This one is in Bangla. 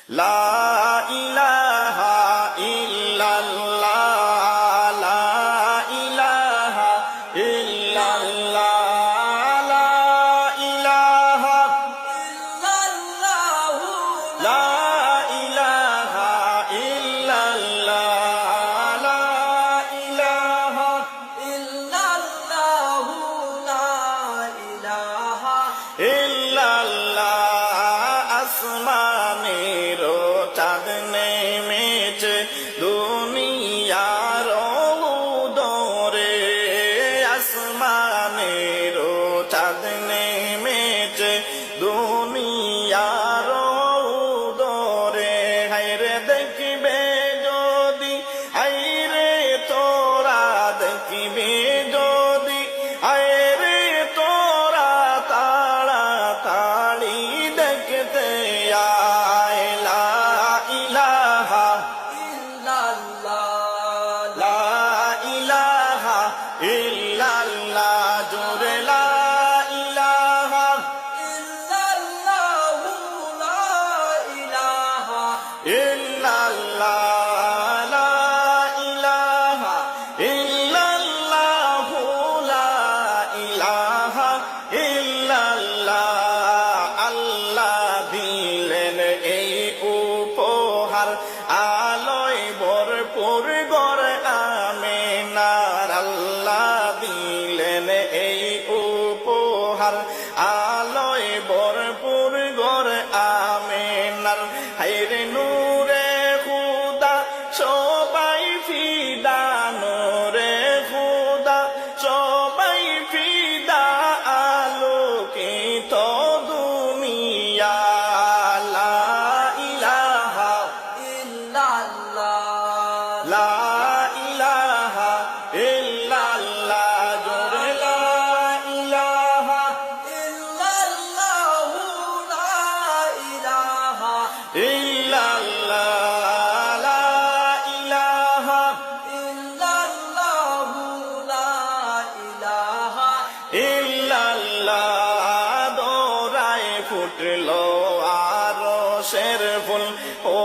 লা ইলাহা ইল্লাল্লাহ লা ইলাহা ইল্লাল্লাহ লা ইলাহা ইল্লাল্লাহ লা ইলাহা ইল্লাল্লাহ লা ইলাহা ইল্লাল্লাহ লা ইলাহা ইল্লাল্লাহ আসমানের চাঁদ নেমেছে দুনিয়ার উদরে আসমানের চাঁদ নেমেছে দুনিয়ার উদরে হায়রে দেখবে যদি হায়রে তোরা দেখবে যদি হায়রে তোরা তাড়াতাড়ি দেখতে আয় লা ইলাহা ইল্লাল্লাহ লা ইলাহা ইল্লাল্লাহ জোরে লা ইলাহা ইল্লাল্লাহ লা ইলাহা ইল্লাল্লাহ লা ইলাহা ইল্লাল্লাহ লা ইলাহা ইল্লাল্লাহ আল্লাহ দিলেন এই উপহার আলোয় ভরপুর গড় আমেনার আল্লাহ দিলেন এই উপহার আলোয় ভরপুর গড় আমেনার হায়রে নূরে খুদা সবাই ফিদা নূরে খুদা সবাই ফিদা আলোকিত দুনিয়া লা ইলাহা ইল্লাল্লাহ লা ইলাহা ইল্লাল্লাহ জোরে লা ইলাহা ইল্লাল্লাহ লা ইলাহা ইল্লাল্লাহ লা ইলাহা ইল্লাল্লাহ লা ইলাহা ইল্লাল্লাহ দোরায় ফুটলো আরশের ফুল ও